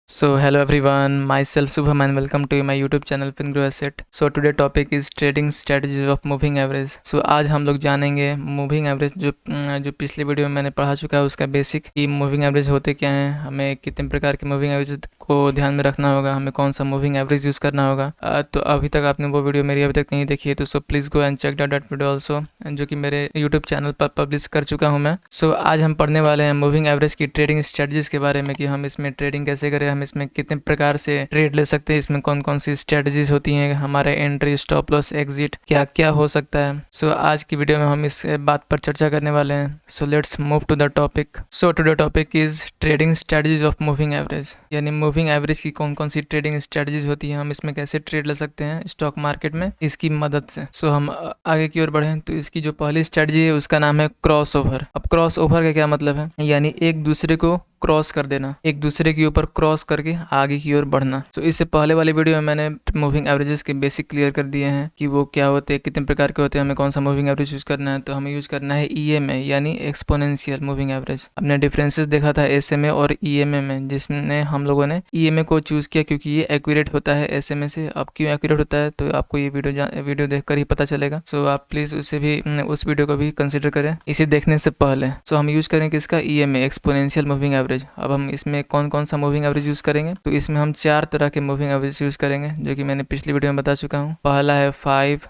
So hello everyone, myself Subham and welcome to my YouTube channel FinGrow Asset. So today topic is trading strategies of moving average. So आज हम लोग जानेंगे moving average जो पिछले video में मैंने पढ़ा चुका है उसका बेसिक कि मूविंग एवरेज होते क्या हैं, हमें कितने प्रकार के मूविंग एवरेज को ध्यान में रखना होगा, हमें कौन सा मूविंग एवरेज यूज़ करना होगा। तो अभी तक आपने वो वीडियो मेरी अभी तक नहीं देखी है तो so please go and check that video also, जो कि मेरे यूट्यूब चैनल पर पब्लिश कर चुका हूँ मैं। सो आज हम पढ़ने वाले हैं मूविंग एवरेज की ट्रेडिंग स्ट्रेटजीज़ के बारे में कि हम इसमें ट्रेडिंग कैसे करें, हम इसमें कितने प्रकार से ट्रेड ले सकते हैं, इसमें कौन कौन सी स्ट्रेटजीज होती हैं, हमारे एंट्री, स्टॉप लॉस, एग्जिट क्या क्या हो सकता है। सो आज की वीडियो में हम इस बात पर चर्चा करने वाले हैं। So let's move to the topic. So today topic is trading strategies of moving average, यानी मूविंग एवरेज की कौन कौन सी ट्रेडिंग स्ट्रेटजीज होती है, हम इसमें कैसे ट्रेड ले सकते हैं स्टॉक मार्केट में इसकी मदद से। सो हम आगे की ओर बढ़ें तो इसकी जो पहली स्ट्रेटजी है उसका नाम है क्रॉस ओवर। अब क्रॉस ओवर का क्या मतलब है, यानी एक दूसरे को क्रॉस कर देना, एक दूसरे के ऊपर क्रॉस करके आगे की ओर बढ़ना। तो इससे पहले वाली वीडियो में मैंने मूविंग एवरेजेस के बेसिक क्लियर कर दिए हैं कि वो क्या होते हैं, कितने प्रकार के होते हैं, हमें कौन सा मूविंग एवरेज यूज करना है। तो हमें यूज करना है ईएमए यानी एक्सपोनेंशियल मूविंग एवरेज। हमने डिफरेंसेस देखा था एसएमए और ईएमए में, जिसमें हम लोगों ने ईएमए को चूज किया क्योंकि ये एक्यूरेट होता है एसएमए से। अब क्यों एक्यूरेट होता है तो आपको ये वीडियो देखकर ही पता चलेगा। सो आप प्लीज उस वीडियो को भी कंसिडर करें इसे देखने से पहले। सो हम यूज करेंगे इसका ईएमए एक्सपोनेंशियल मूविंग एवरेज। अब हम इसमें कौन कौन सा मूविंग एवरेज यूज़ करेंगे, तो इसमें हम 4 तरह के मूविंग एवरेज यूज़ करेंगे जो कि मैंने पिछली वीडियो में बता चुका हूँ। पहला है 5,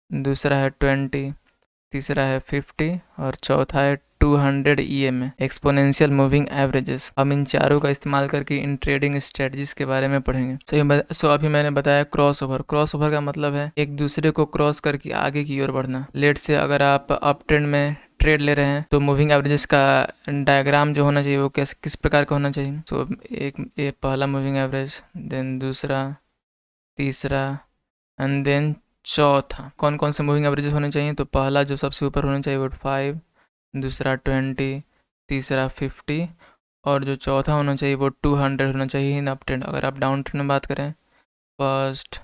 दूसरा है 20, तीसरा है 50 और चौथा है 200 ईएमए एक्सपोनेंशियल मूविंग एवरेजेस। हम इन चारों का इस्तेमाल करके इन ट्रेडिंग स्ट्रेटजीज के बारे में पढ़ेंगे। सो अभी मैंने बताया क्रॉस ओवर। क्रॉस ओवर का मतलब है एक दूसरे को क्रॉस करके आगे की ओर बढ़ना। लेट से अगर आप अप ट्रेंड में ट्रेड ले रहे हैं तो मूविंग एवरेजेस का डायग्राम जो होना चाहिए वो किस प्रकार का होना चाहिए। सो एक पहला मूविंग एवरेज, देन दूसरा, तीसरा एंड देन चौथा। कौन कौन से मूविंग एवरेजेस होने चाहिए, तो पहला जो सबसे ऊपर होना चाहिए वो 5, दूसरा 20, तीसरा 50 और जो चौथा होना चाहिए वो 200 होना चाहिए इन अप ट्रेंड। अगर आप डाउन ट्रेंड में बात करें, फर्स्ट,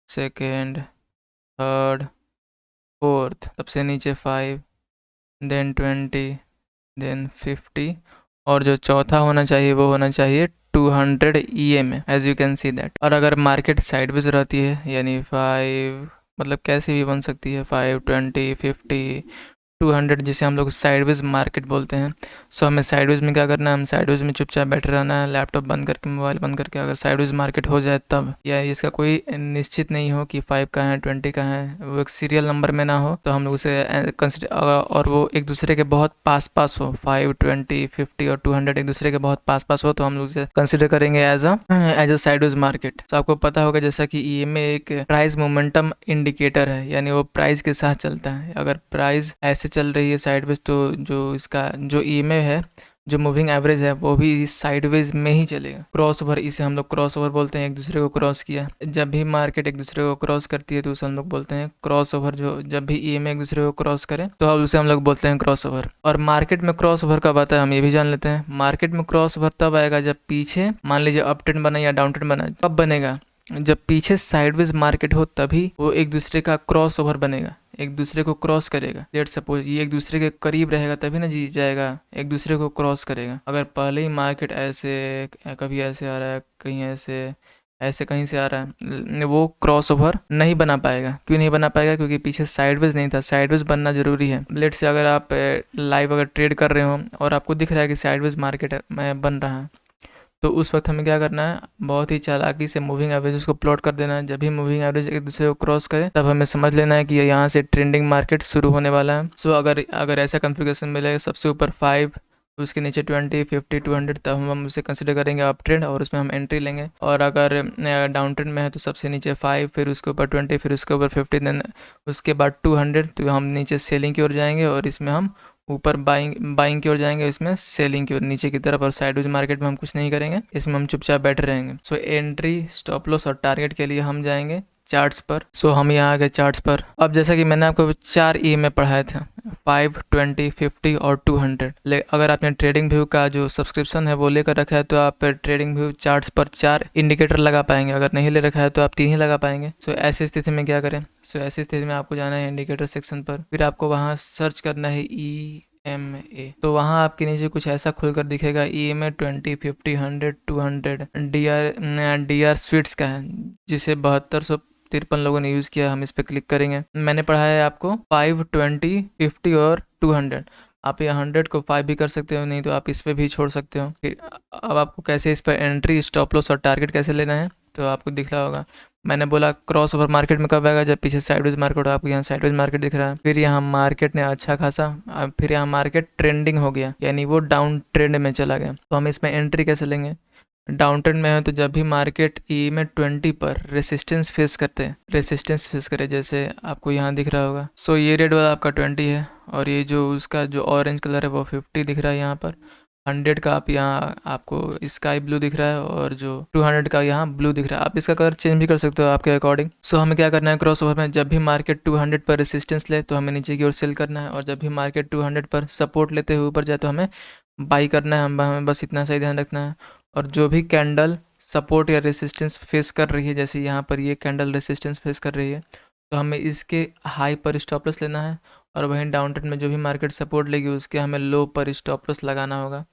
सेकेंड, थर्ड, फोर्थ, सबसे नीचे 5, देन 20, देन 50 और जो चौथा होना चाहिए वो होना चाहिए 200 EMA, as you can see that. और अगर मार्केट साइडवेज रहती है यानी 5 मतलब कैसे भी बन सकती है, 5, 20, 50, 200 जिसे हम लोग साइडवेज मार्केट बोलते हैं। सो हमें साइडवेज में क्या करना है, हम साइडवेज में चुपचाप बैठे रहना है, लैपटॉप बंद करके, मोबाइल बंद करके। अगर साइडवेज मार्केट हो जाए तब, या इसका कोई निश्चित नहीं हो कि 5 का है 20 का है, वो एक सीरियल नंबर में ना हो तो हम लोग उसे कंसिडर, और वो एक दूसरे के बहुत पास पास हो, 5, 20, 50 और 200 एक दूसरे के बहुत पास पास हो तो हम लोग उसे कंसिडर करेंगे एज अ साइडवेज मार्केट। तो आपको पता होगा जैसा कि ईएमए एक प्राइस मोमेंटम इंडिकेटर है, यानी वो प्राइस के साथ चलता है। अगर प्राइस ऐसे चल रही है साइडवेज तो जो इसका जो ईएमए है, जो मूविंग एवरेज है, वो भी साइडवेज में ही चलेगा। क्रॉस ओवर, इसे हम लोग क्रॉस ओवर बोलते हैं, एक दूसरे को क्रॉस किया। जब भी मार्केट एक दूसरे को क्रॉस करती है तो उसे हम लोग बोलते हैं क्रॉस ओवर। जो जब भी ईएमए एक दूसरे को क्रॉस करे तो अब उसे हम लोग बोलते हैं क्रॉस ओवर। और मार्केट में क्रॉस ओवर कब आता है हम ये भी जान लेते हैं। मार्केट में क्रॉस ओवर तब आएगा जब पीछे मान लीजिए अप ट्रेंड बना या डाउन ट्रेंड बना। कब बनेगा, जब पीछे साइडवेज मार्केट हो तभी वो एक दूसरे का क्रॉस ओवर बनेगा, एक दूसरे को क्रॉस करेगा। लेट सपोज ये एक दूसरे के करीब रहेगा तभी ना जी जाएगा, एक दूसरे को क्रॉस करेगा। अगर पहले ही मार्केट ऐसे, कभी ऐसे आ रहा है, कहीं ऐसे कहीं से आ रहा है, वो क्रॉस ओवर नहीं बना पाएगा। क्यों नहीं बना पाएगा, क्योंकि पीछे साइडवेज नहीं था। साइडवेज बनना जरूरी है। लेट से अगर आप लाइव अगर ट्रेड कर रहे हो और आपको दिख रहा है कि साइडवेज मार्केट में बन रहा है तो उस वक्त हमें क्या करना है, बहुत ही चालाकी से मूविंग एवरेजेस को प्लॉट कर देना है। जब भी मूविंग एवरेज एक दूसरे को क्रॉस करे तब हमें समझ लेना है कि यहाँ से ट्रेंडिंग मार्केट शुरू होने वाला है। सो अगर ऐसा कन्फिगरेशन मिले, सबसे ऊपर 5, उसके नीचे 20, 50, 200, तब हम उसे कंसिडर करेंगे अप ट्रेंड और उसमें हम एंट्री लेंगे। और अगर डाउन ट्रेंड में है तो सबसे नीचे 5, फिर उसके ऊपर 20, फिर उसके ऊपर 50, देन उसके बाद 200, तो हम नीचे सेलिंग की ओर जाएंगे और इसमें हम ऊपर बाइंग की ओर जाएंगे, इसमें सेलिंग की ओर नीचे की तरफ। और साइडवेज मार्केट में हम कुछ नहीं करेंगे, इसमें हम चुपचाप बैठे रहेंगे। सो एंट्री, स्टॉप लॉस और टारगेट के लिए हम जाएंगे चार्ट्स पर। सो हम यहाँ आ गए चार्ट्स पर। अब जैसा कि मैंने आपको 4 ई में पढ़ाए थे, 5, 20, 50 और 200। अगर आपने ट्रेडिंग व्यू का जो सब्सक्रिप्शन है वो लेकर रखा है तो आप ट्रेडिंग व्यू चार्ट्स पर 4 इंडिकेटर लगा पाएंगे। अगर नहीं ले रखा है तो आप 3 ही लगा पाएंगे। सो ऐसी स्थिति में क्या करें, सो ऐसी स्थिति में आपको जाना है इंडिकेटर सेक्शन पर, फिर आपको वहाँ सर्च करना है EMA, तो वहाँ आपके नीचे कुछ ऐसा खुलकर दिखेगा, EMA 20, 50, 100, 200 DR स्वीट्स का है, जिसे 7253 लोगों ने यूज़ किया। हम इस पर क्लिक करेंगे। मैंने पढ़ा है आपको 5, 20, 50 और 200। आप ये 100 को 5 भी कर सकते हो, नहीं तो आप इस पर भी छोड़ सकते हो। फिर अब आपको कैसे इस पर एंट्री, स्टॉप लॉस और टारगेट कैसे लेना है, तो आपको दिख रहा होगा। मैंने बोला क्रॉस ओवर मार्केट में कब आएगा, जब पीछे साइडवेज मार्केट हो। आपको यहाँ साइडवेज मार्केट दिख रहा है। फिर यहाँ मार्केट ने अच्छा खासा, फिर यहाँ मार्केट ट्रेंडिंग हो गया, यानी वो डाउन ट्रेंड में चला गया। तो हम इसमें एंट्री कैसे लेंगे? डाउन ट्रेंड में है तो जब भी मार्केट EMA 20 पर रेसिस्टेंस फेस करे, जैसे आपको यहाँ दिख रहा होगा। सो ये रेड वाला आपका 20 है, और ये जो उसका जो ऑरेंज कलर है वो 50 दिख रहा है यहाँ पर। 100 का आप यहाँ आपको स्काई ब्लू दिख रहा है, और जो 200 का यहाँ ब्लू दिख रहा है। आप इसका कलर चेंज भी कर सकते हो आपके अकॉर्डिंग। सो हमें क्या करना है, क्रॉस ओवर में जब भी मार्केट 200 पर रेसिस्टेंस ले तो हमें नीचे की ओर सेल करना है, और जब भी मार्केट 200 पर सपोर्ट लेते हुए ऊपर जाए तो हमें बाई करना है। हमें बस इतना सा ही ध्यान रखना है। और जो भी कैंडल सपोर्ट या रेसिस्टेंस फेस कर रही है, जैसे यहाँ पर ये कैंडल रेसिस्टेंस फेस कर रही है, तो हमें इसके हाई पर स्टॉप लॉस लेना है। और वहीं डाउन ट्रेंड में जो भी मार्केट सपोर्ट लेगी उसके हमें लो पर स्टॉप लॉस लगाना होगा।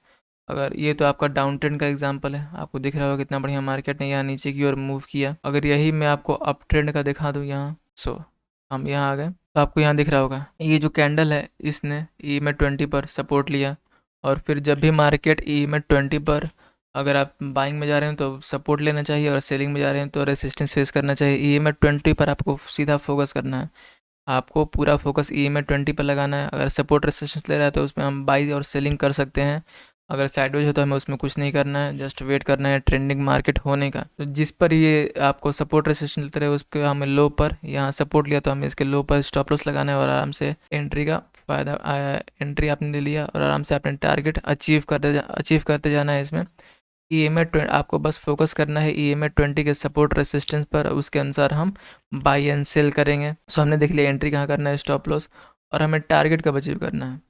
अगर ये तो आपका डाउन ट्रेंड का एग्जांपल है, आपको दिख रहा होगा कितना बढ़िया मार्केट ने यहाँ नीचे की ओर मूव किया। अगर यही मैं आपको अप ट्रेंड का दिखा दूँ यहाँ, सो हम यहाँ आ गए, तो आपको यहाँ दिख रहा होगा ये जो कैंडल है इसने EMA 20 पर सपोर्ट लिया। और फिर जब भी मार्केट EMA 20 पर, अगर आप बाइंग में जा रहे हैं तो सपोर्ट लेना चाहिए, और सेलिंग में जा रहे हैं तो रेसिस्टेंस फेस करना चाहिए। EMA 20 पर आपको सीधा फोकस करना है, आपको पूरा फोकस EMA 20 पर लगाना है। अगर सपोर्ट रेसिस्टेंस ले रहा है तो उसमें हम बाई और सेलिंग कर सकते हैं। अगर साइडवेज हो तो हमें उसमें कुछ नहीं करना है, जस्ट वेट करना है ट्रेंडिंग मार्केट होने का। तो जिस पर ये आपको सपोर्ट रेसिस्टेंस लेते रहे उसके हमें लो पर यहाँ सपोर्ट लिया, तो हमें इसके लो पर स्टॉप लॉस लगाना है, और आराम से एंट्री का फ़ायदा, एंट्री आपने ले लिया और आराम से अपने टारगेट अचीव करते जाना है। इसमें EMA 20 आपको बस फोकस करना है EMA 20 के सपोर्ट रेसिस्टेंस पर, उसके अनुसार हम बाई एंड सेल करेंगे। सो हमने देख लिया एंट्री कहाँ करना है, स्टॉप लॉस, और हमें टारगेट कब अचीव करना है।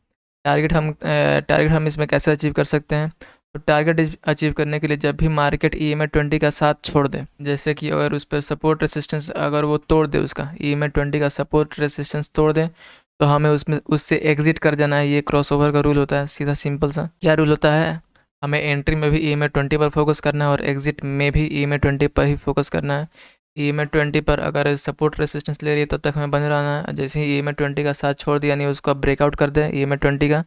टारगेट हम इसमें कैसे अचीव कर सकते हैं, तो टारगेट अचीव करने के लिए जब भी मार्केट EMA 20 का साथ छोड़ दे, जैसे कि अगर उस पर सपोर्ट रेसिस्टेंस अगर वो तोड़ दे, उसका EMA 20 का सपोर्ट रेसिस्टेंस तोड़ दे, तो हमें उसमें उससे एग्जिट कर जाना है। ये क्रॉसओवर का रूल होता है, सीधा सिंपल सा। क्या रूल होता है, हमें एंट्री में भी EMA 20 पर फोकस करना है, और एग्जिट में भी EMA 20 पर ही फोकस करना है। EMA 20 पर अगर सपोर्ट रेसिस्टेंस ले रही है तब तक हमें बंद रहना है। जैसे ही EMA 20 का साथ छोड़ दिया, यानी उसको ब्रेकआउट कर दे EMA 20 का,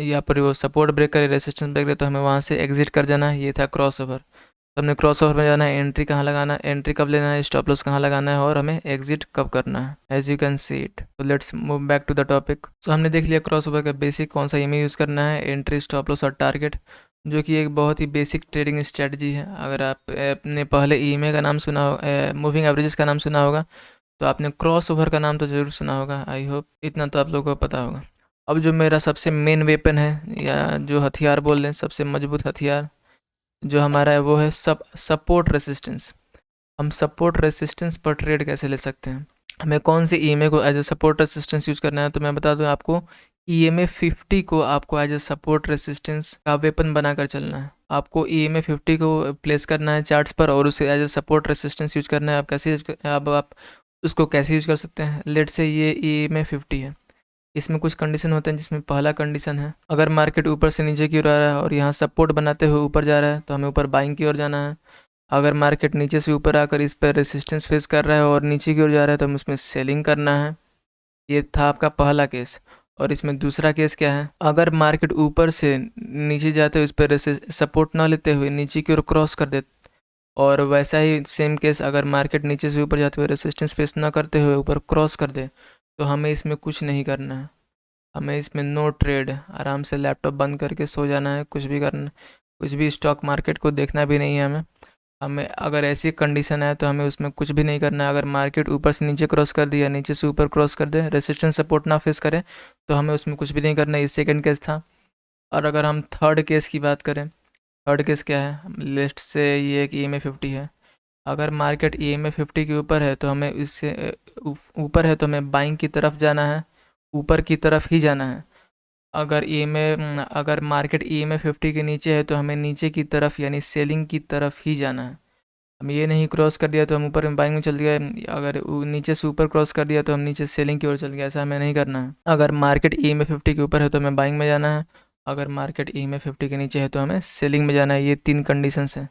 या पर वो सपोर्ट ब्रेक करे, रेसिस्टेंस ब्रेक करे, तो हमें वहाँ से एग्जिट कर जाना है। ये था क्रॉस ओवर। तो हमने क्रॉस ओवर में जाना है, एंट्री कहाँ लगाना है, एंट्री कब लेना है, स्टॉप लॉस कहाँ लगाना है, और हमें एग्जिट कब करना है, as you can see it. तो let's move back to the topic. So हमने देख लिया क्रॉस ओवर का बेसिक कौन सा EMA यूज़ करना है, एंट्री, स्टॉप लॉस और टारगेट, जो कि एक बहुत ही बेसिक ट्रेडिंग स्ट्रेटजी है। अगर आप अपने पहले EMA का नाम सुना हो, मूविंग एवरेजेस का नाम सुना होगा, तो आपने क्रॉस ओवर का नाम तो ज़रूर सुना होगा। आई होप इतना तो आप लोगों को पता होगा। अब जो मेरा सबसे मेन वेपन है, या जो हथियार बोल लें, सबसे मजबूत हथियार जो हमारा है, वो है सपोर्ट रेसिस्टेंस। हम सपोर्ट रेसिस्टेंस पर ट्रेड कैसे ले सकते हैं, हमें कौन से EMA को as a support resistance use करना है, तो मैं बता दूं आपको, EMA 50 को आपको एज ए सपोर्ट रेसिस्टेंस का वेपन बनाकर चलना है। आपको EMA 50 को प्लेस करना है चार्ट्स पर, और उसे as a support resistance use करना है। आप कैसे अब आप उसको कैसे यूज़ कर सकते हैं, लेट से ये EMA 50 है, इसमें कुछ कंडीशन होते हैं, जिसमें पहला कंडीशन है, अगर मार्केट ऊपर से नीचे की ओर आ रहा है और यहाँ सपोर्ट बनाते हुए ऊपर जा रहा है, तो हमें ऊपर बाइंग की ओर जाना है। अगर मार्केट नीचे से ऊपर आकर इस पर रेसिस्टेंस फेस कर रहा है और नीचे की ओर जा रहा है, तो हमें उसमें सेलिंग करना है। ये था आपका पहला केस। और इसमें दूसरा केस क्या है, अगर मार्केट ऊपर से नीचे जाते हुए उस पर सपोर्ट ना लेते हुए नीचे की ओर क्रॉस कर दे, और वैसा ही सेम केस अगर मार्केट नीचे से ऊपर जाते हुए रेसिस्टेंस फेस ना करते हुए ऊपर क्रॉस कर दे, तो हमें इसमें कुछ नहीं करना है। हमें इसमें नो ट्रेड, आराम से लैपटॉप बंद करके सो जाना है, कुछ भी करना, कुछ भी स्टॉक मार्केट को देखना भी नहीं है हमें। अगर ऐसी कंडीशन है तो हमें उसमें कुछ भी नहीं करना है। अगर मार्केट ऊपर से नीचे क्रॉस कर दिया, नीचे से ऊपर क्रॉस कर दे, रेसिस्टेंस सपोर्ट ना फेस करे, तो हमें उसमें कुछ भी नहीं करना है। ये सेकंड केस था। और अगर हम थर्ड केस की बात करें, थर्ड केस क्या है, लिस्ट से ये एक EMA 50 है। अगर मार्केट EMA 50 के ऊपर है तो हमें इससे ऊपर है तो हमें बाइंग की तरफ जाना है, ऊपर की तरफ ही जाना है। अगर मार्केट EMA 50 के नीचे है तो हमें नीचे की तरफ यानी सेलिंग की तरफ ही जाना है। हम ये नहीं क्रॉस कर दिया तो हम ऊपर में बाइंग में चल गए, अगर नीचे से ऊपर क्रॉस कर दिया तो हम नीचे सेलिंग की ओर चल गए, ऐसा हमें नहीं करना है। अगर मार्केट ई में 50 के ऊपर है तो हमें बाइंग में जाना है, अगर मार्केट ई में 50 के नीचे है तो हमें सेलिंग में जाना है। ये 3 कंडीशंस हैं।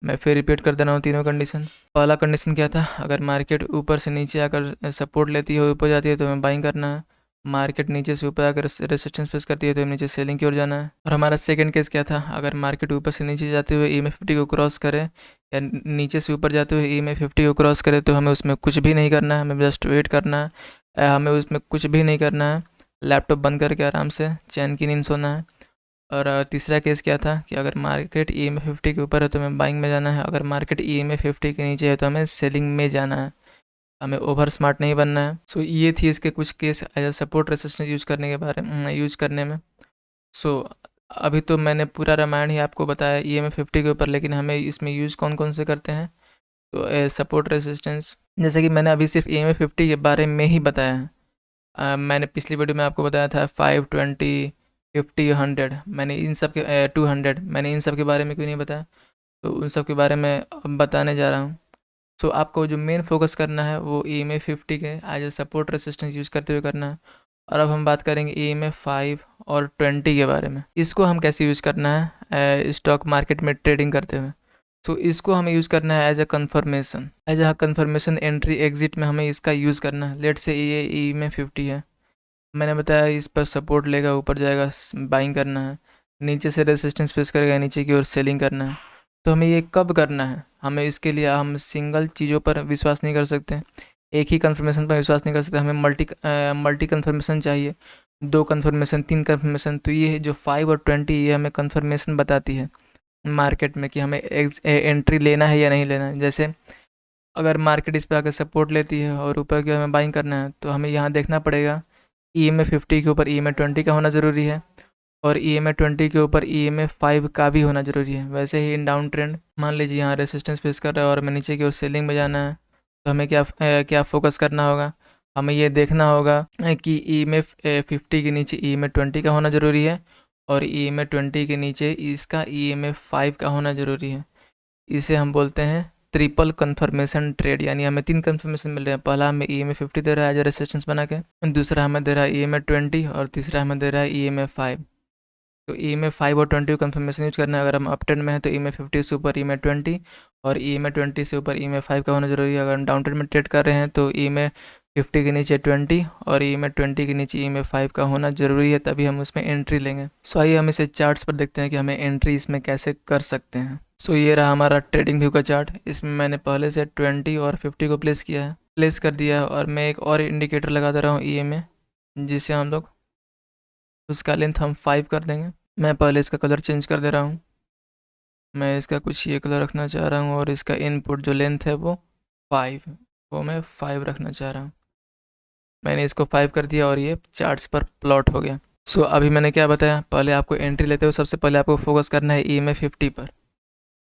मैं फिर रिपीट कर दे रहा हूँ तीनों कंडीशन। पहला कंडीशन क्या था, अगर मार्केट ऊपर से नीचे आकर सपोर्ट लेती है, ऊपर जाती है तो हमें बाइंग करना है। मार्केट नीचे से ऊपर आकर रेसिस्टेंस फेस करती है तो हमें नीचे सेलिंग की ओर जाना है। और हमारा सेकंड केस क्या था, अगर मार्केट ऊपर से नीचे जाते हुए ई में 50 को क्रॉस करे या नीचे से ऊपर जाते हुए ई में 50 को क्रॉस करे तो हमें उसमें कुछ भी नहीं करना है, हमें जस्ट वेट करना है। हमें उसमें कुछ भी नहीं करना है, लैपटॉप बंद करके आराम से चैन की नींद सोना है। और तीसरा केस क्या था कि अगर मार्केट ई में 50 के ऊपर है तो हमें बाइंग में जाना है, अगर मार्केट ई में 50 के नीचे है तो हमें सेलिंग में जाना है। हमें ओवर स्मार्ट नहीं बनना है। सो ये थी इसके कुछ case as a support resistance use करने के बारे में, यूज़ करने में। सो अभी तो मैंने पूरा रामायण ही आपको बताया ई में 50 के ऊपर, लेकिन हमें इसमें यूज़ कौन कौन से करते हैं। तो सपोर्ट रेसिस्टेंस, जैसे कि मैंने अभी सिर्फ ई में 50 के बारे में ही बताया है। मैंने पिछली वीडियो में आपको बताया था 5, 20, 50, 100, मैंने इन सब के 200, मैंने इन सब के बारे में क्यों नहीं बताया, तो उन सब के बारे में अब बताने जा रहा हूँ। सो आपको जो मेन फोकस करना है वो ई एम ए 50 के as a support resistance use करते हुए करना है। और अब हम बात करेंगे ई एम ए 5 और 20 के बारे में। इसको हम कैसे यूज़ करना है स्टॉक मार्केट में ट्रेडिंग करते हुए। सो इसको हमें यूज़ करना है as a confirmation, as a confirmation entry exit में हमें इसका यूज़ करना है। लेट से ये ई में 50 है, मैंने बताया इस पर सपोर्ट लेगा, ऊपर जाएगा, बाइंग करना है, नीचे से रेजिस्टेंस फेस करेगा, नीचे की ओर सेलिंग करना है। तो हमें ये कब करना है, हमें इसके लिए हम सिंगल चीज़ों पर विश्वास नहीं कर सकते, एक ही कन्फर्मेशन पर विश्वास नहीं कर सकते, हमें मल्टी कन्फर्मेशन चाहिए, 2 कन्फर्मेशन, 3 कन्फर्मेशन। तो ये जो 5 और 20 ये हमें कन्फर्मेशन बताती है मार्केट में कि हमें एंट्री लेना है या नहीं लेना है। जैसे अगर मार्केट इस पर आकर सपोर्ट लेती है और ऊपर की हमें बाइंग करना है तो हमें यहाँ देखना पड़ेगा ई एम ए 50 के ऊपर ई एम ए 20 का होना ज़रूरी है, और ई एम ए 20 के ऊपर ई एम ए 5 का भी होना ज़रूरी है। वैसे ही इन डाउन ट्रेंड मान लीजिए यहाँ रेसिस्टेंस फेस कर रहा है और हमें नीचे की ओर सेलिंग में जाना है, तो हमें क्या फोकस करना होगा, हमें ये देखना होगा कि ई एम ए 50 के नीचे ई एम ए 20 का होना ज़रूरी है, और ई एम ए 20 के नीचे इसका ई एम ए 5 का होना ज़रूरी है। इसे हम बोलते हैं ट्रिपल कन्फर्मेशन ट्रेड, यानी हमें 3 कन्फर्मेशन मिल रहे हैं। पहला हमें ई एम ए 50 दे रहा है एज रेसिस्टेंस बना के, दूसरा हमें दे रहा है ई एम ए 20, और तीसरा हमें दे रहा है ई एम ए 5। तो ई एम ए 5 और 20 को कन्फर्मेशन यूज करना है। अगर हम अप ट्रेंड में है तो ई एम ए 50 से ऊपर ई एम ए 20, और ई एम ए 20 से ऊपर ई एम ए 5 का होना जरूरी है। अगर हम डाउन ट्रेंड में ट्रेड कर रहे हैं तो ई एम ए 50 के नीचे 20 और ई एम ए 20 के नीचे ई एम ए 5 का होना ज़रूरी है, तभी हम उसमें एंट्री लेंगे। सो आइए हम इसे चार्ट्स पर देखते हैं कि हमें एंट्री इसमें कैसे कर सकते हैं। सो ये रहा हमारा ट्रेडिंग व्यू का चार्ट। इसमें मैंने पहले से 20 और 50 को प्लेस कर दिया है, और मैं एक और इंडिकेटर लगा दे रहा हूँ ई एम ए, जिससे हम लोग उसका लेंथ हम 5 कर देंगे। मैं पहले इसका कलर चेंज कर दे रहा हूँ, मैं इसका कुछ ये कलर रखना चाह रहा हूँ, और इसका इनपुट जो लेंथ है वो 5, वो मैं 5 रखना चाह रहा हूँ। मैंने इसको 5 कर दिया और ये चार्ट्स पर प्लॉट हो गया। सो अभी मैंने क्या बताया, पहले आपको एंट्री लेते हुए सबसे पहले आपको फोकस करना है ई एम ए 50 पर।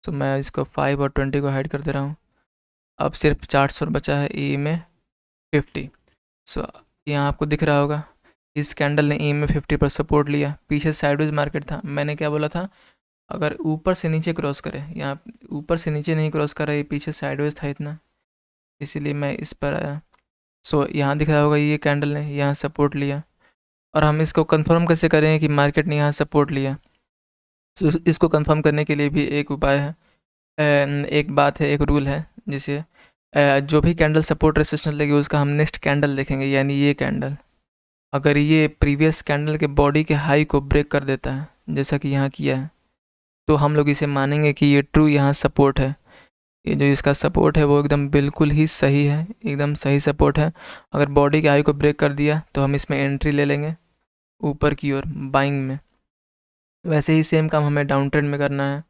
तो मैं इसको 5 और 20 को हाइड कर दे रहा हूँ। अब सिर्फ चार्ट्स पर बचा है ई एम ए 50। सो यहाँ आपको दिख रहा होगा इस कैंडल ने ई एम ए 50 पर सपोर्ट लिया, पीछे साइडवेज मार्केट था। मैंने क्या बोला था, अगर ऊपर से नीचे क्रॉस करे, यहाँ ऊपर से नीचे नहीं क्रॉस कर रहा, ये पीछे साइडवेज था इतना, इसीलिए मैं इस पर आया। सो यहाँ दिख रहा होगा ये कैंडल ने यहाँ सपोर्ट लिया, और हम इसको कंफर्म कैसे करेंगे कि मार्केट ने यहाँ सपोर्ट लिया। सो इसको कंफर्म करने के लिए भी एक उपाय है, एक बात है, एक रूल है, जिसे जो भी कैंडल सपोर्ट रेजिस्टेंस लगे उसका हम नेक्स्ट कैंडल देखेंगे। यानी ये कैंडल अगर ये प्रीवियस कैंडल के बॉडी के हाई को ब्रेक कर देता है, जैसा कि यहाँ किया है, तो हम लोग इसे मानेंगे कि ये ट्रू यहाँ सपोर्ट है। ये जो इसका सपोर्ट है वो एकदम बिल्कुल ही सही है, एकदम सही सपोर्ट है। अगर बॉडी के हाई को ब्रेक कर दिया तो हम इसमें एंट्री ले लेंगे ऊपर की ओर बाइंग में। वैसे ही सेम काम हमें डाउन ट्रेंड में करना है।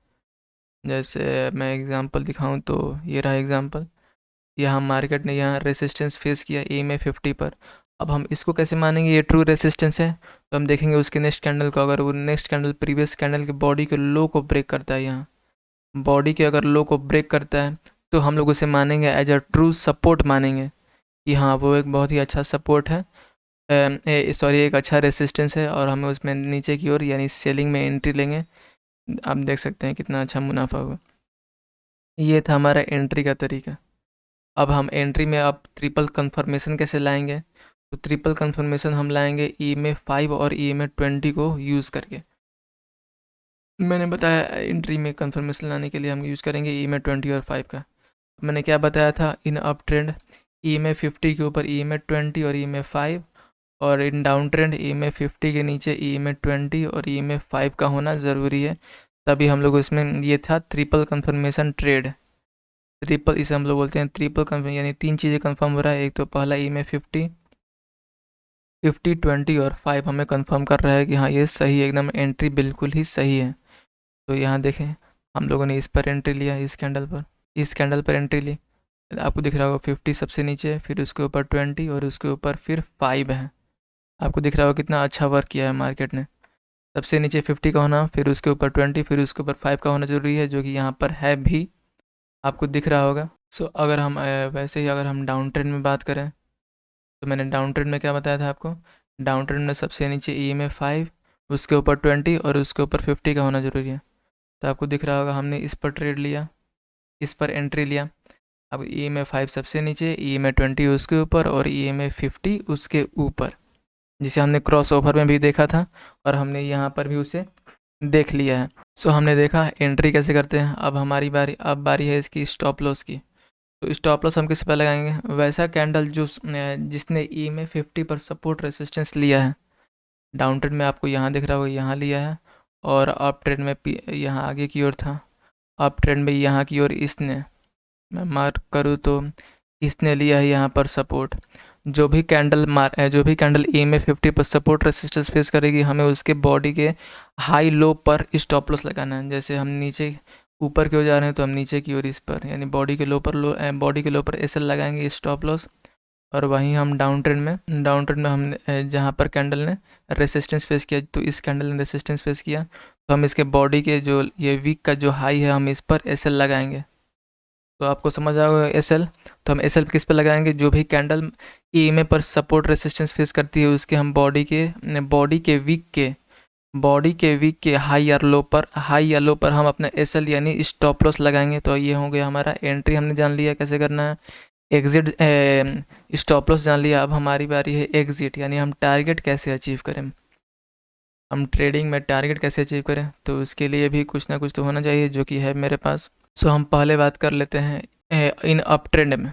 जैसे मैं एग्जांपल दिखाऊं तो ये रहा एग्जांपल, यहाँ मार्केट ने यहाँ रेसिस्टेंस फेस किया ई एम ए 50 पर। अब हम इसको कैसे मानेंगे ये ट्रू रेसिस्टेंस है, तो हम देखेंगे उसके नेक्स्ट कैंडल को। अगर वो नेक्स्ट कैंडल प्रीवियस कैंडल के बॉडी के लो को ब्रेक करता है, यहाँ बॉडी के अगर लो को ब्रेक करता है, तो हम लोग उसे मानेंगे एज अ ट्रू सपोर्ट, मानेंगे कि हाँ वो एक बहुत ही अच्छा सपोर्ट है, सॉरी एक अच्छा रेसिस्टेंस है, और हमें उसमें नीचे की ओर यानी सेलिंग में एंट्री लेंगे। आप देख सकते हैं कितना अच्छा मुनाफा हुआ। ये था हमारा एंट्री का तरीका। अब हम एंट्री में अब ट्रिपल कन्फर्मेशन कैसे लाएंगे? तो ट्रिपल कन्फर्मेशन हम लाएंगे EMA 5 और EMA 20 को यूज़ करके। मैंने बताया एंट्री में कन्फर्मेशन लाने के लिए हम यूज़ करेंगे EMA 20 और 5 का। मैंने क्या बताया था? इन अप ट्रेंड EMA 50 के ऊपर EMA 20 और EMA 5, और इन डाउन ट्रेंड EMA 50 के नीचे EMA 20 और EMA 5 का होना ज़रूरी है। तभी हम लोग इसमें ये था ट्रिपल कन्फर्मेशन ट्रेड। ट्रिपल इसे हम लोग बोलते हैं ट्रिपल कन्फर्म, यानी 3 चीज़ें कन्फर्म हो रहा है। एक तो पहला EMA 50, 20 और 5 हमें कंफर्म कर रहा है कि हाँ ये सही है, एकदम एंट्री बिल्कुल ही सही है। तो यहाँ देखें, हम लोगों ने इस पर एंट्री लिया, इस कैंडल पर एंट्री ली। आपको दिख रहा होगा 50 सबसे नीचे, फिर उसके ऊपर 20 और उसके ऊपर फिर 5 है। आपको दिख रहा होगा कितना अच्छा वर्क किया है मार्केट ने। सबसे नीचे 50 का होना, फिर उसके ऊपर 20, फिर उसके ऊपर 5 का होना ज़रूरी है, जो कि यहाँ पर है भी, आपको दिख रहा होगा। सो अगर हम वैसे ही अगर हम डाउन ट्रेंड में बात करें, तो मैंने डाउन ट्रेंड में क्या बताया था आपको? डाउन ट्रेंड में सबसे नीचे EMA 5, उसके ऊपर 20 और उसके ऊपर 50 का होना ज़रूरी है। तो आपको दिख रहा होगा हमने इस पर ट्रेड लिया, इस पर एंट्री लिया। अब EMA 5 सबसे नीचे, EMA 20 उसके ऊपर और EMA 50 उसके ऊपर, जिसे हमने क्रॉस ओवर में भी देखा था और हमने यहाँ पर भी उसे देख लिया है। सो हमने देखा एंट्री कैसे करते हैं। अब हमारी बारी, अब बारी है इसकी स्टॉप लॉस की। तो स्टॉप लॉस हम किस पर लगाएंगे? वैसा कैंडल जो जिसने EMA 50 पर सपोर्ट रेसिस्टेंस लिया है। डाउन ट्रेंड में आपको यहाँ दिख रहा होगा, यहाँ लिया है, और अप ट्रेंड में यहाँ आगे की ओर था। अप ट्रेंड में यहाँ की ओर इसने, मैं मार्क करूँ तो इसने लिया है यहाँ पर सपोर्ट। जो भी कैंडल EMA 50 पर सपोर्ट रेसिस्टेंस फेस करेगी, हमें उसके बॉडी के हाई लो पर स्टॉप लॉस लगाना है। जैसे हम नीचे ऊपर की ओर जा रहे हैं तो हम नीचे की ओर इस पर, यानी बॉडी के लो पर SL लगाएंगे स्टॉप लॉस। और वहीं हम डाउन ट्रेंड में हम जहाँ पर कैंडल ने रेसिस्टेंस फेस किया, तो इस कैंडल ने रेसिस्टेंस फेस किया, तो हम इसके बॉडी के जो ये वीक का जो हाई है, हम इस पर SL लगाएंगे। तो आपको समझ आएगा SL। तो हम SL किस पर लगाएंगे? जो भी कैंडल EMA पर सपोर्ट रेसिस्टेंस फेस करती है, उसके हम बॉडी के वीक के हाई या लो पर हम अपना SL यानी स्टॉप लॉस लगाएंगे। तो ये हो गया हमारा एंट्री, हमने जान लिया कैसे करना है। एग्जिट, स्टॉप लॉस जान लिया। अब हमारी बारी है एग्जिट, यानी हम टारगेट कैसे अचीव करें। हम ट्रेडिंग में टारगेट कैसे अचीव करें, तो उसके लिए भी कुछ ना कुछ तो होना चाहिए, जो कि है मेरे पास। सो हम पहले बात कर लेते हैं इन अप ट्रेंड में।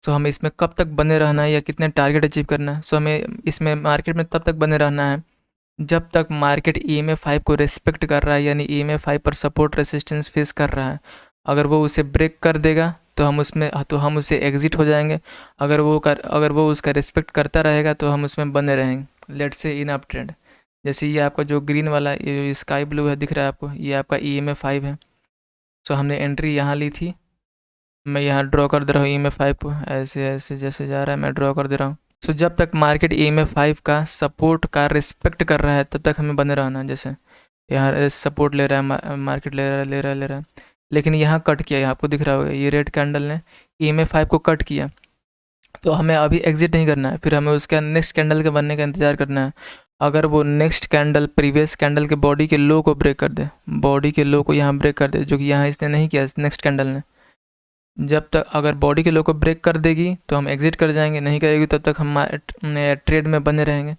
सो हमें इसमें कब तक बने रहना है या कितने टारगेट अचीव करना है? सो हमें इसमें मार्केट में तब तक बने रहना है जब तक मार्केट EMA 5 को रिस्पेक्ट कर रहा है, यानी EMA 5 पर सपोर्ट रेसिस्टेंस फेस कर रहा है। अगर वो उसे ब्रेक कर देगा तो हम उससे एग्जिट हो जाएंगे। अगर वो उसका रिस्पेक्ट करता रहेगा तो हम उसमें बने रहेंगे। Let's say in up trend, जैसे ये आपका जो ग्रीन वाला, ये स्काई ब्लू है, दिख रहा है आपको, ये आपका EMA 5 है। सो हमने एंट्री यहाँ ली थी। मैं यहाँ ड्रॉ कर दे रहा हूँ EMA 5 को, ऐसे ऐसे जैसे जा रहा है मैं ड्रॉ कर दे रहा हूँ। सो जब तक मार्केट EMA 5 का सपोर्ट का रिस्पेक्ट कर रहा है, तब तक हमें बने रहना है। जैसे यहाँ सपोर्ट ले रहा है मार्केट, ले रहा है, लेकिन यहाँ कट किया। यहाँ आपको दिख रहा होगा ये रेड कैंडल ने EMA 5 को कट किया, तो हमें अभी एग्जिट नहीं करना है, फिर हमें उसका नेक्स्ट कैंडल के बनने का इंतज़ार करना है। अगर वो नेक्स्ट कैंडल प्रीवियस कैंडल के बॉडी के लो को ब्रेक कर दे, बॉडी के लो को यहाँ ब्रेक कर दे, जो कि यहाँ इसने नहीं किया नेक्स्ट कैंडल ने, जब तक अगर बॉडी के लो को ब्रेक कर देगी तो हम एग्जिट कर जाएंगे, नहीं करेगी तब तक हम ट्रेड में बने रहेंगे।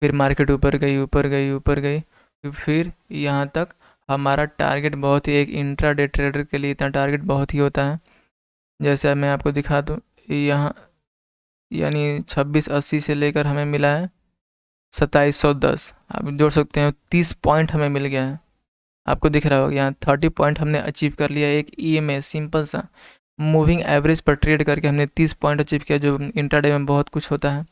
फिर मार्केट ऊपर गई, फिर यहाँ तक हमारा टारगेट बहुत ही, एक इंट्राडे ट्रेडर के लिए इतना टारगेट बहुत ही होता है। जैसे मैं आपको दिखा दूँ, यहाँ यानी 2680 से लेकर हमें मिला है 2710, आप जोड़ सकते हैं 30 पॉइंट हमें मिल गया है। आपको दिख रहा होगा यहाँ 30 पॉइंट हमने अचीव कर लिया। एक EMA सिंपल सा मूविंग एवरेज पर ट्रेड करके हमने 30 पॉइंट अचीव किया, जो इंट्राडे में बहुत कुछ होता है।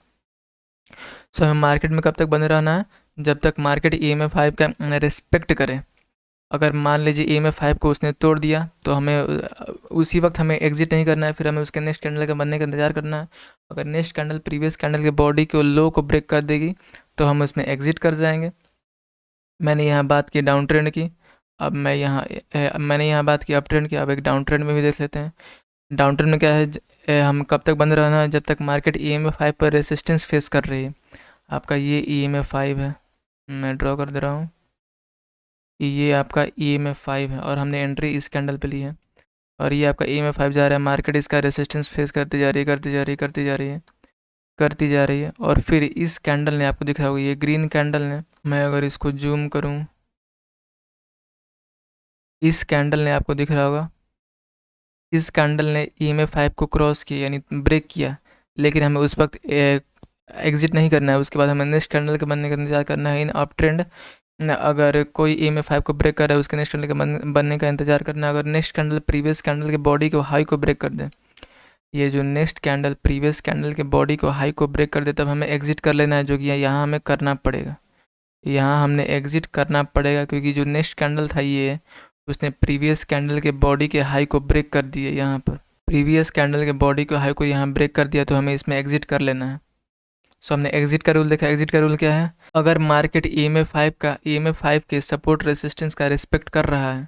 सो हमें मार्केट में कब तक बने रहना है? जब तक मार्केट EMA 5 का रिस्पेक्ट करे। अगर मान लीजिए EMA 5 को उसने तोड़ दिया, तो हमें उसी वक्त हमें एग्जिट नहीं करना है, फिर हमें उसके नेक्स्ट कैंडल के बनने का इंतजार करना है। अगर नेक्स्ट कैंडल प्रीवियस कैंडल के बॉडी को लो को ब्रेक कर देगी, तो हम उसमें एग्जिट कर जाएंगे। मैंने यहाँ बात की डाउन ट्रेंड की, अब मैंने यहाँ बात की अप ट्रेंड की। अब एक डाउन ट्रेंड में भी देख लेते हैं। डाउन ट्रेंड में क्या है, हम कब तक बंद रहना है? जब तक मार्केट EMA 5 पर रेसिस्टेंस फेस कर रही है। आपका ये EMA 5 है, मैं ड्रॉ कर दे रहा हूँ, ये आपका EMA 5 है और हमने एंट्री इस कैंडल पे ली है। और ये आपका EMA 5 जा रहा है, मार्केट इसका रेसिस्टेंस फेस करती जा रही है, करती जा रही है, करती जा रही है, करती जा रही है। और फिर इस कैंडल ने आपको दिखा होगा, ये ग्रीन कैंडल ने, मैं अगर इसको जूम करूं, इस कैंडल ने आपको दिख रहा होगा, इस कैंडल ने EMA 5 को क्रॉस किया यानी ब्रेक किया, लेकिन हमें उस वक्त एग्जिट नहीं करना है। उसके बाद हमें नेक्स्ट कैंडल के बनने का इंतजार करना है इन अप ट्रेंड। अगर कोई EMA 5 को ब्रेक कर रहा है, उसके नेक्स्ट कैंडल के बनने का इंतजार करना है। अगर नेक्स्ट कैंडल प्रीवियस कैंडल के बॉडी को हाई को ब्रेक कर दे, ये जो नेक्स्ट कैंडल प्रीवियस कैंडल के बॉडी को हाई को ब्रेक कर दे, तब हमें एग्जिट कर लेना है, जो कि यहाँ हमें करना पड़ेगा। यहाँ हमने एग्जिट करना पड़ेगा, क्योंकि जो नेक्स्ट कैंडल था ये, उसने प्रीवियस कैंडल के बॉडी के हाई को ब्रेक कर दिया। यहाँ पर प्रीवियस कैंडल के बॉडी को हाई को यहाँ ब्रेक कर दिया, तो हमें इसमें एग्जिट कर लेना है। सो हमने एग्जिट का रूल देखा। एग्जिट का रूल क्या है? अगर मार्केट EMA 5 के सपोर्ट रेसिस्टेंस का रिस्पेक्ट कर रहा है,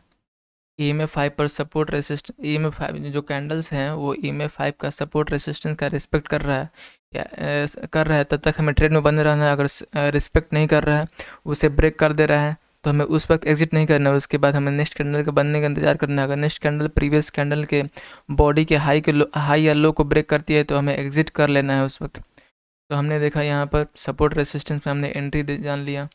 EMA 5 पर सपोर्ट रेसिस्ट EMA 5 जो कैंडल्स हैं वो EMA 5 का सपोर्ट रेसिस्टेंस का रिस्पेक्ट कर रहा है या कर रहा है, तब तक हमें ट्रेड में बने रहना है। अगर रिस्पेक्ट नहीं कर रहा है, उसे ब्रेक कर दे रहा है, तो हमें उस वक्त एग्जिट नहीं करना है। उसके बाद हमें नेक्स्ट कैंडल के बनने का इंतजार करना है। अगर नेक्स्ट कैंडल प्रीवियस कैंडल के बॉडी के हाई या लो को ब्रेक करती है, तो हमें एग्जिट कर लेना है उस वक्त। तो हमने देखा यहाँ पर सपोर्ट रेसिस्टेंस में हमने एंट्री जान लिया,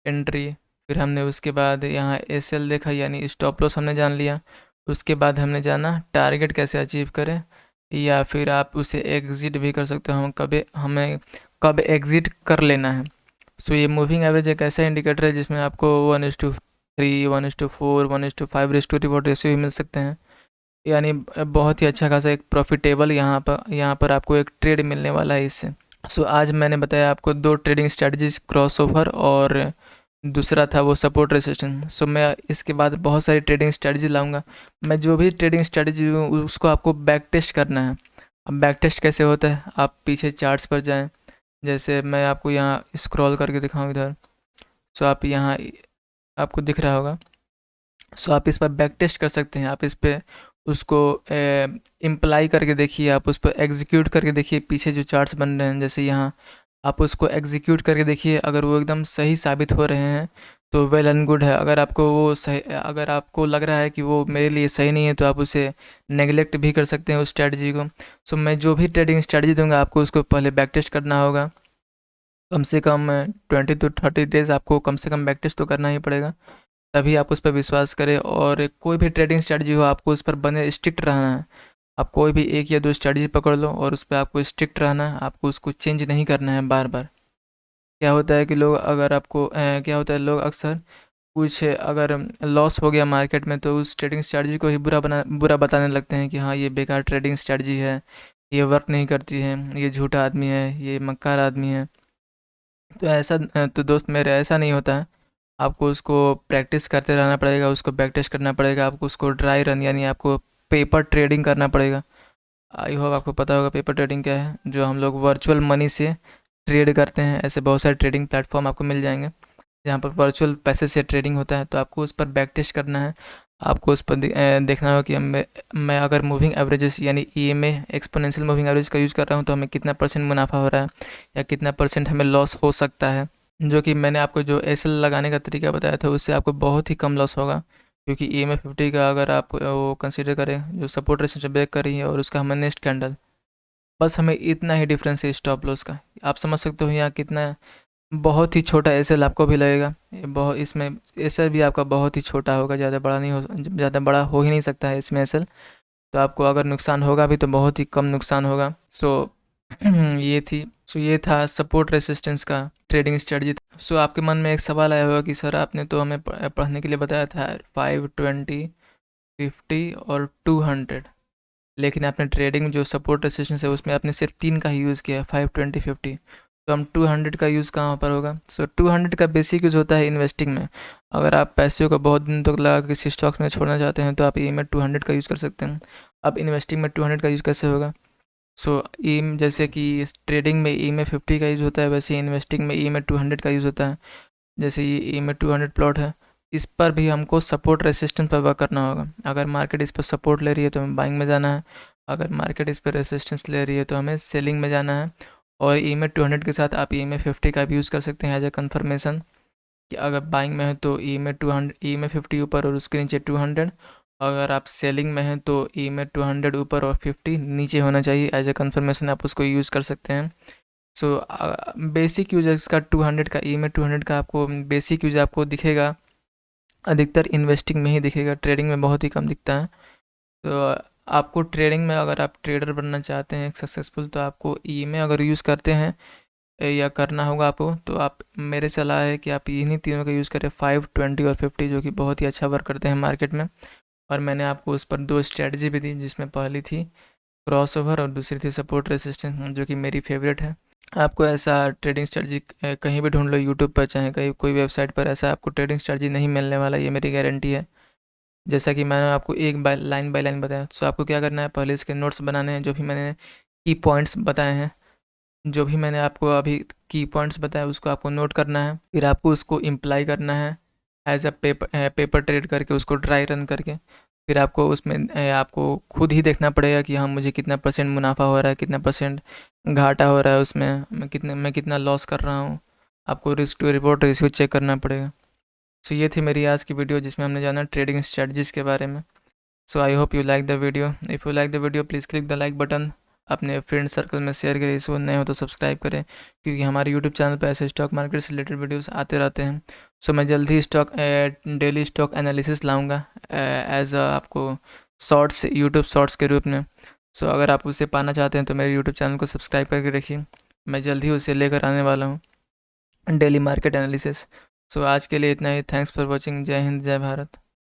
एंट्री। फिर हमने उसके बाद यहाँ SL देखा, यानी स्टॉप लॉस हमने जान लिया। उसके बाद हमने जाना टारगेट कैसे अचीव करें, या फिर आप उसे एग्ज़िट भी कर सकते हो, हमें कब एग्ज़िट कर लेना है। सो ये मूविंग एवरेज एक ऐसा इंडिकेटर है जिसमें आपको 1:3, 1:4, 1:5 रिस्टोरेटिव रेशियो भी मिल सकते हैं। यानी बहुत ही अच्छा खासा एक प्रॉफिटेबल यहाँ पर आपको एक ट्रेड मिलने वाला है इससे। सो आज मैंने बताया आपको 2 ट्रेडिंग स्ट्रेटजीज, क्रॉस ओवर और दूसरा था वो सपोर्ट रेसिस्टेंस। सो मैं इसके बाद बहुत सारी ट्रेडिंग स्ट्रेटजी लाऊंगा। मैं जो भी ट्रेडिंग स्ट्रेटजी उसको आपको बैक टेस्ट करना है। अब बैक टेस्ट कैसे होता है? आप पीछे चार्ट्स पर जाएं, जैसे मैं आपको यहाँ स्क्रॉल करके दिखाऊँ इधर। सो आप यहाँ आपको दिख रहा होगा। सो आप इस पर बैक टेस्ट कर सकते हैं। आप इस पर उसको इम्प्लाई करके देखिए, आप उस पर एग्जीक्यूट करके देखिए, पीछे जो चार्ट्स बन रहे हैं जैसे यहाँ, आप उसको एग्जीक्यूट करके देखिए। अगर वो एकदम सही साबित हो रहे हैं तो वेल एंड गुड है। अगर आपको लग रहा है कि वो मेरे लिए सही नहीं है, तो आप उसे नेगलेक्ट भी कर सकते हैं उस स्ट्रेटजी को। सो मैं जो भी ट्रेडिंग स्ट्रेटजी दूंगा, आपको उसको पहले बैक टेस्ट करना होगा। कम से कम 20 to 30 डेज़ आपको कम से कम बैक टेस्ट तो करना ही पड़ेगा, तभी आप उस पर विश्वास करें। और कोई भी ट्रेडिंग स्ट्रेटजी हो, आपको उस पर बने स्ट्रिक्ट रहना है। आप कोई भी 1 या 2 स्ट्रेटजी पकड़ लो और उस पर आपको स्ट्रिक्ट रहना है, आपको उसको चेंज नहीं करना है बार बार। क्या होता है कि क्या होता है, लोग अक्सर कुछ अगर लॉस हो गया मार्केट में, तो उस ट्रेडिंग स्ट्रेटजी को ही बुरा बताने लगते हैं कि हाँ, ये बेकार ट्रेडिंग स्ट्रेटजी है, ये वर्क नहीं करती है, ये झूठा आदमी है, ये मक्कार आदमी है। तो दोस्त मेरे, ऐसा नहीं होता है। आपको उसको प्रैक्टिस करते रहना पड़ेगा, उसको बैक टेस्ट करना पड़ेगा, आपको उसको ड्राई रन यानी आपको पेपर ट्रेडिंग करना पड़ेगा। आई होप आपको पता होगा पेपर ट्रेडिंग क्या है, जो हम लोग वर्चुअल मनी से ट्रेड करते हैं। ऐसे बहुत सारे ट्रेडिंग प्लेटफॉर्म आपको मिल जाएंगे जहाँ पर वर्चुअल पैसे से ट्रेडिंग होता है। तो आपको उस पर बैक टेस्ट करना है। आपको उस पर देखना होगा कि मैं अगर मूविंग एवरेजेस यानी EMA एक्सपोनेंशियल मूविंग एवरेज का यूज़ कर रहा हूँ, तो हमें कितना % मुनाफा हो रहा है या कितना % हमें लॉस हो सकता है। जो कि मैंने आपको जो SL लगाने का तरीका बताया था, उससे आपको बहुत ही कम लॉस होगा, क्योंकि EMA 50 का अगर आप वो कंसीडर करें जो सपोर्ट रेजिस्टेंस ब्रेक कर रही है, और उसका हमें नेक्स्ट कैंडल, बस हमें इतना ही डिफरेंस है स्टॉप लॉस का। आप समझ सकते हो यहाँ कितना बहुत ही छोटा SL आपको भी लगेगा। इसमें SL भी आपका बहुत ही छोटा होगा, ज़्यादा बड़ा हो ही नहीं सकता है इसमें SL। तो आपको अगर नुकसान होगा भी तो बहुत ही कम नुकसान होगा। ये था सपोर्ट रेसिस्टेंस का ट्रेडिंग स्ट्रेटजी। सो आपके मन में एक सवाल आया होगा कि सर, आपने तो हमें पढ़ने के लिए बताया था 5, 20, 50 और 200, लेकिन आपने ट्रेडिंग जो सपोर्ट रेसिस्टेंस है उसमें आपने सिर्फ 3 का ही यूज़ किया, 5, 20, 50। तो हम 200 का यूज़ कहाँ पर होगा? 200 का बेसिक यूज़ होता है इन्वेस्टिंग में। अगर आप पैसे को बहुत दिन तक लगा किसी स्टॉक में छोड़ना चाहते हैं, तो आप EMA 200 का यूज़ कर सकते हैं। अब इन्वेस्टिंग में 200 का यूज़ कैसे होगा? जैसे कि ट्रेडिंग में EMA 50 का यूज़ होता है, वैसे इन्वेस्टिंग में EMA 200 का यूज़ होता है। जैसे ये EMA 200 प्लॉट है, इस पर भी हमको सपोर्ट रेसिस्टेंस पर वर्क करना होगा। अगर मार्केट इस पर सपोर्ट ले रही है तो हमें बाइंग में जाना है, अगर मार्केट इस पर रेसिस्टेंस ले रही है तो हमें सेलिंग में जाना है। और EMA 200 के साथ आप EMA 50 का भी यूज़ कर सकते हैं एज ए कन्फर्मेशन, कि अगर बाइंग में है तो EMA 50 ऊपर और उसके नीचे 200, अगर आप सेलिंग में हैं तो ई में 200 ऊपर और 50 नीचे होना चाहिए। एज ए कंफर्मेशन आप उसको यूज़ कर सकते हैं। सो बेसिक यूज इसका 200 का, ई में 200 का आपको बेसिक यूज आपको दिखेगा, अधिकतर इन्वेस्टिंग में ही दिखेगा, ट्रेडिंग में बहुत ही कम दिखता है। तो आपको ट्रेडिंग में अगर आप ट्रेडर बनना चाहते हैं सक्सेसफुल, तो आपको ई में अगर यूज़ करते हैं या करना होगा आपको, तो आप, मेरे सलाह है कि आप इन्हीं तीनों का यूज़ करें, 5, 20 और 50, जो कि बहुत ही अच्छा वर्क करते हैं मार्केट में। और मैंने आपको उस पर 2 स्ट्रेटजी भी दी, जिसमें पहली थी क्रॉसओवर और दूसरी थी सपोर्ट रेसिस्टेंस, जो कि मेरी फेवरेट है। आपको ऐसा ट्रेडिंग स्ट्रेटजी कहीं भी ढूंढ लो, यूट्यूब पर चाहे कहीं कोई वेबसाइट पर, ऐसा आपको ट्रेडिंग स्ट्रेटजी नहीं मिलने वाला, ये मेरी गारंटी है। जैसा कि मैंने आपको एक बाय लाइन बताया, सो आपको क्या करना है, पहले इसके नोट्स बनाने हैं, जो भी मैंने की पॉइंट्स बताए हैं, जो भी मैंने आपको अभी की पॉइंट्स बताए उसको आपको नोट करना है। फिर आपको उसको इम्प्लाई करना है एज अ पेपर ट्रेड करके, उसको ड्राई रन करके। फिर आपको उसमें आपको खुद ही देखना पड़ेगा कि हाँ, मुझे कितना परसेंट मुनाफा हो रहा है, कितना परसेंट घाटा हो रहा है उसमें, मैं कितना लॉस कर रहा हूँ। आपको risk to reward ratio check करना पड़ेगा। सो ये थी मेरी आज की वीडियो, जिसमें हमने जाना ट्रेडिंग स्ट्रेटजीज़ के बारे में। So I hope you like the video. If you like the video please click the like button, अपने फ्रेंड सर्कल में शेयर करें, इसको नए हो तो सब्सक्राइब करें, क्योंकि हमारे यूट्यूब चैनल पर ऐसे स्टॉक मार्केट से रिलेटेड वीडियोस आते रहते हैं। सो मैं जल्द ही डेली स्टॉक एनालिसिस लाऊंगा एज आपको शॉर्ट्स, यूट्यूब शॉर्ट्स के रूप में। सो अगर आप उसे पाना चाहते हैं तो मेरे यूट्यूब चैनल को सब्सक्राइब करके रखिए, मैं जल्द ही उसे लेकर आने वाला हूँ, डेली मार्केट एनालिसिस। सो आज के लिए इतना ही। Thanks for watching. जय हिंद, जय भारत।